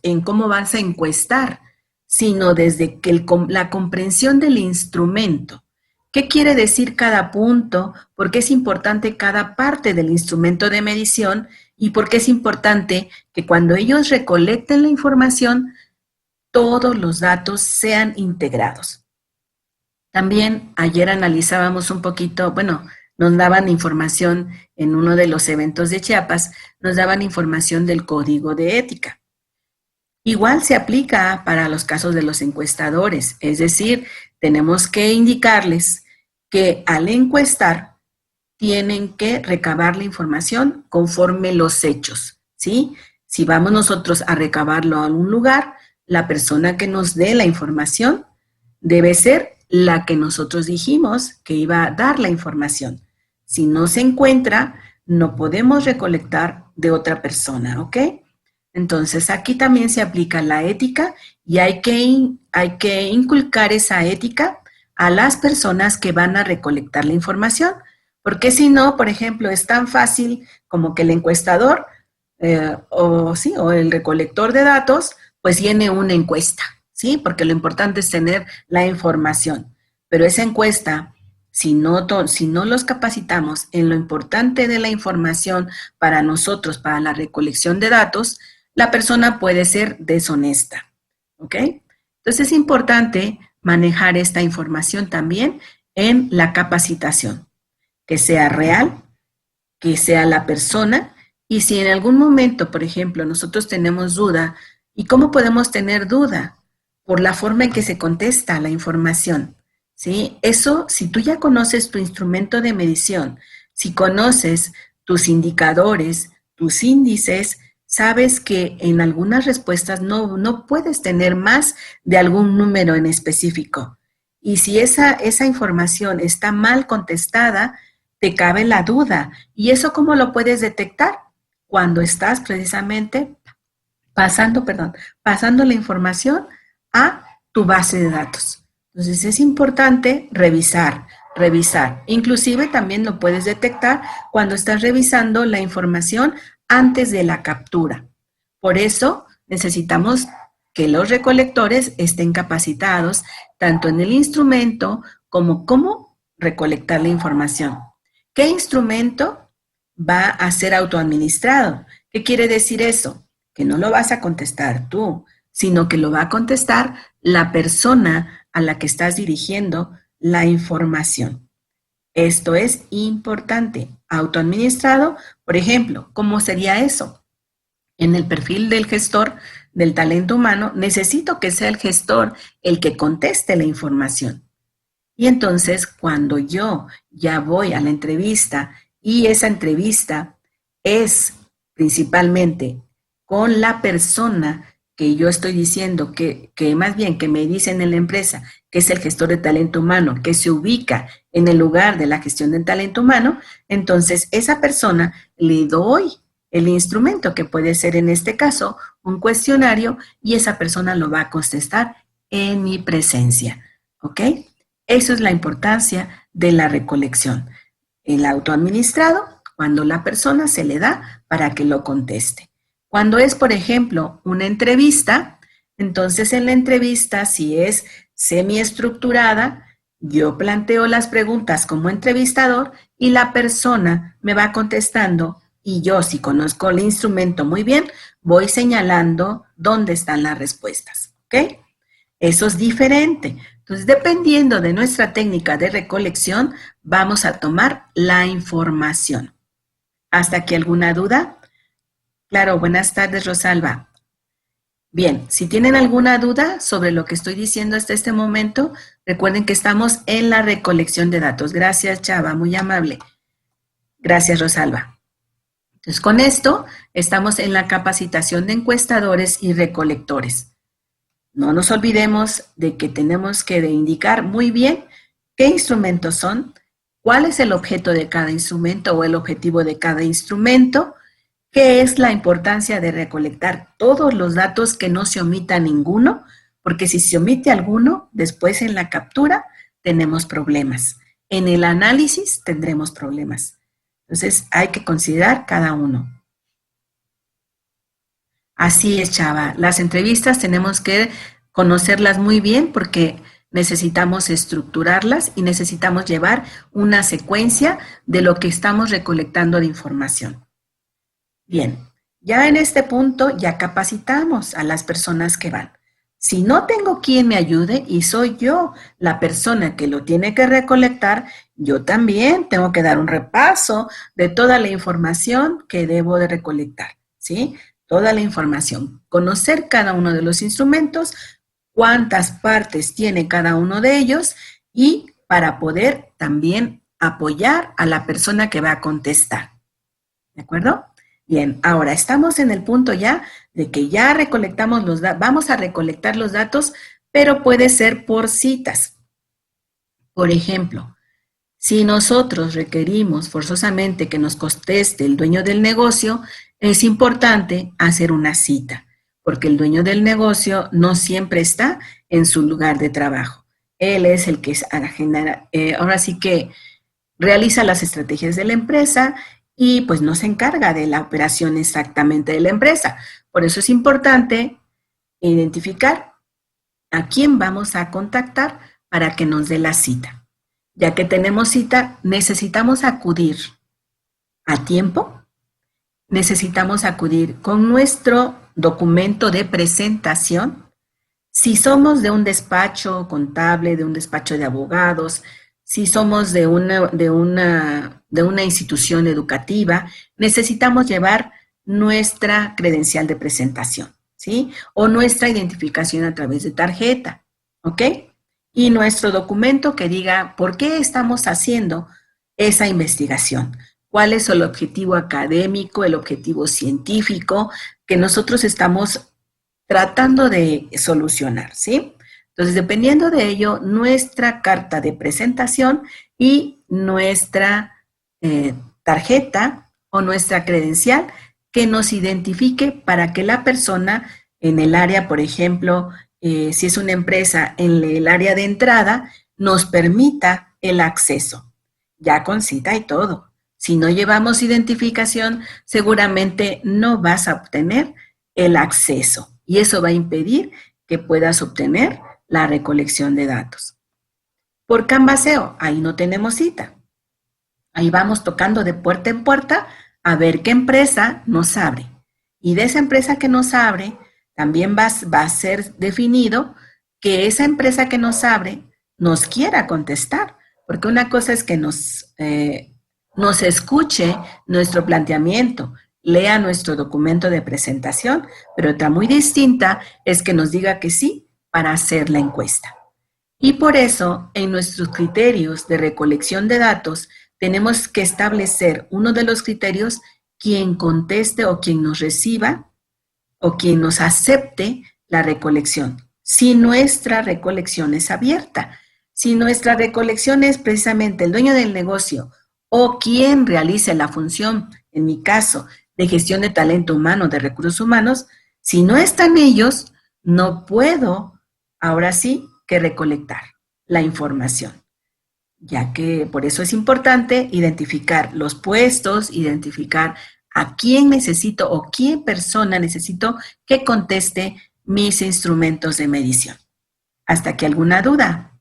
en cómo vas a encuestar, sino desde que la comprensión del instrumento. ¿Qué quiere decir cada punto? ¿Por qué es importante cada parte del instrumento de medición? ¿Y por qué es importante que cuando ellos recolecten la información, todos los datos sean integrados? También ayer analizábamos un poquito, bueno, nos daban información en uno de los eventos de Chiapas, nos daban información del código de ética. Igual se aplica para los casos de los encuestadores, es decir, tenemos que indicarles que al encuestar tienen que recabar la información conforme los hechos, ¿sí? Si vamos nosotros a recabarlo a algún lugar, la persona que nos dé la información debe ser la que nosotros dijimos que iba a dar la información. Si no se encuentra, no podemos recolectar de otra persona, ¿ok? Entonces, aquí también se aplica la ética y hay que inculcar esa ética a las personas que van a recolectar la información, porque si no, por ejemplo, es tan fácil como que el encuestador o el recolector de datos, pues llene una encuesta, ¿sí? Porque lo importante es tener la información, pero esa encuesta, si no los capacitamos en lo importante de la información para nosotros, para la recolección de datos, la persona puede ser deshonesta, ¿ok? Entonces es importante manejar esta información también en la capacitación, que sea real, que sea la persona, y si en algún momento, por ejemplo, nosotros tenemos duda, ¿y cómo podemos tener duda? Por la forma en que se contesta la información, ¿sí? Eso, si tú ya conoces tu instrumento de medición, si conoces tus indicadores, tus índices, sabes que en algunas respuestas no puedes tener más de algún número en específico. Y si esa información está mal contestada, te cabe la duda. ¿Y eso cómo lo puedes detectar? Cuando estás precisamente pasando la información a tu base de datos. Entonces es importante revisar. Inclusive también lo puedes detectar cuando estás revisando la información antes de la captura. Por eso necesitamos que los recolectores estén capacitados tanto en el instrumento como cómo recolectar la información. ¿Qué instrumento va a ser autoadministrado? ¿Qué quiere decir eso? Que no lo vas a contestar tú, sino que lo va a contestar la persona a la que estás dirigiendo la información. Esto es importante. Autoadministrado, por ejemplo, ¿cómo sería eso? En el perfil del gestor del talento humano, necesito que sea el gestor el que conteste la información. Y entonces, cuando yo ya voy a la entrevista y esa entrevista es principalmente con la persona que yo estoy diciendo, que más bien que me dicen en la empresa, que es el gestor de talento humano, que se ubica en el lugar de la gestión del talento humano, entonces esa persona le doy el instrumento, que puede ser en este caso un cuestionario, y esa persona lo va a contestar en mi presencia, ¿ok? Eso es la importancia de la recolección. El autoadministrado, cuando la persona se le da para que lo conteste. Cuando es, por ejemplo, una entrevista, entonces en la entrevista, si es semiestructurada, yo planteo las preguntas como entrevistador y la persona me va contestando, y yo, si conozco el instrumento muy bien, voy señalando dónde están las respuestas, ¿ok? Eso es diferente. Entonces, dependiendo de nuestra técnica de recolección, vamos a tomar la información. ¿Hasta aquí alguna duda? Claro, buenas tardes, Rosalba. Bien, si tienen alguna duda sobre lo que estoy diciendo hasta este momento, recuerden que estamos en la recolección de datos. Gracias, Chava, muy amable. Gracias, Rosalba. Entonces, con esto estamos en la capacitación de encuestadores y recolectores. No nos olvidemos de que tenemos que indicar muy bien qué instrumentos son, cuál es el objeto de cada instrumento o el objetivo de cada instrumento, qué es la importancia de recolectar todos los datos, que no se omita ninguno, porque si se omite alguno, después en la captura tenemos problemas. En el análisis tendremos problemas. Entonces hay que considerar cada uno. Así es, Chava. Las entrevistas tenemos que conocerlas muy bien porque necesitamos estructurarlas y necesitamos llevar una secuencia de lo que estamos recolectando de información. Bien, ya en este punto ya capacitamos a las personas que van. Si no tengo quien me ayude y soy yo la persona que lo tiene que recolectar, yo también tengo que dar un repaso de toda la información que debo de recolectar, ¿sí? Toda la información, conocer cada uno de los instrumentos, cuántas partes tiene cada uno de ellos y para poder también apoyar a la persona que va a contestar. ¿De acuerdo? Bien, ahora estamos en el punto ya de que ya recolectamos los datos, vamos a recolectar los datos, pero puede ser por citas. Por ejemplo, si nosotros requerimos forzosamente que nos conteste el dueño del negocio, es importante hacer una cita, porque el dueño del negocio no siempre está en su lugar de trabajo. Él es el que genera, ahora sí que realiza las estrategias de la empresa y pues no se encarga de la operación exactamente de la empresa. Por eso es importante identificar a quién vamos a contactar para que nos dé la cita. Ya que tenemos cita, necesitamos acudir a tiempo, necesitamos acudir con nuestro documento de presentación. Si somos de un despacho contable, de un despacho de abogados, si somos de una institución educativa, necesitamos llevar nuestra credencial de presentación, ¿sí? O nuestra identificación a través de tarjeta, ¿ok? Y nuestro documento que diga por qué estamos haciendo esa investigación, cuál es el objetivo académico, el objetivo científico que nosotros estamos tratando de solucionar, ¿sí? Entonces, dependiendo de ello, nuestra carta de presentación y nuestra tarjeta o nuestra credencial que nos identifique para que la persona en el área, por ejemplo, si es una empresa en el área de entrada, nos permita el acceso, ya con cita y todo. Si no llevamos identificación, seguramente no vas a obtener el acceso y eso va a impedir que puedas obtener la recolección de datos. Por Canvaseo, ahí no tenemos cita. Ahí vamos tocando de puerta en puerta a ver qué empresa nos abre. Y de esa empresa que nos abre, también va a ser definido que esa empresa que nos abre nos quiera contestar. Porque una cosa es que nos escuche nuestro planteamiento, lea nuestro documento de presentación, pero otra muy distinta es que nos diga que sí para hacer la encuesta. Y por eso, en nuestros criterios de recolección de datos, tenemos que establecer uno de los criterios, quien conteste o quien nos reciba o quien nos acepte la recolección. Si nuestra recolección es abierta, si nuestra recolección es precisamente el dueño del negocio o quien realice la función, en mi caso, de gestión de talento humano, de recursos humanos, si no están ellos, no puedo, ahora sí, que recolectar la información, ya que por eso es importante identificar los puestos, identificar a quién necesito o qué persona necesito que conteste mis instrumentos de medición. ¿Hasta aquí alguna duda?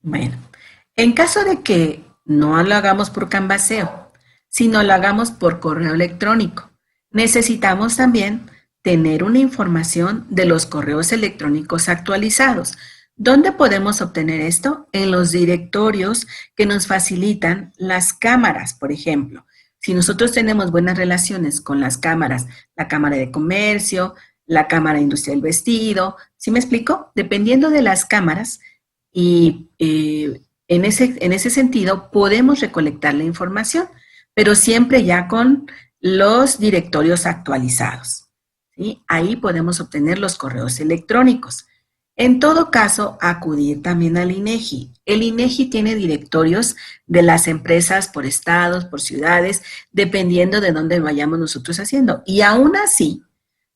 Bueno, en caso de que no lo hagamos por Canvaseo, sino lo hagamos por correo electrónico, necesitamos también tener una información de los correos electrónicos actualizados. ¿Dónde podemos obtener esto? En los directorios que nos facilitan las cámaras, por ejemplo. Si nosotros tenemos buenas relaciones con las cámaras, la Cámara de Comercio, la Cámara de Industria del Vestido, ¿sí me explico? Dependiendo de las cámaras y en ese sentido podemos recolectar la información, pero siempre ya con los directorios actualizados. ¿Sí? Ahí podemos obtener los correos electrónicos. En todo caso, acudir también al INEGI. El INEGI tiene directorios de las empresas por estados, por ciudades, dependiendo de dónde vayamos nosotros haciendo. Y aún así,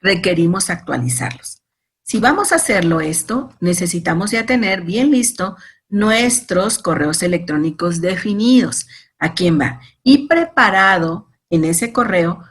requerimos actualizarlos. Si vamos a hacerlo esto, necesitamos ya tener bien listo nuestros correos electrónicos definidos. ¿A quién va? Y preparado en ese correo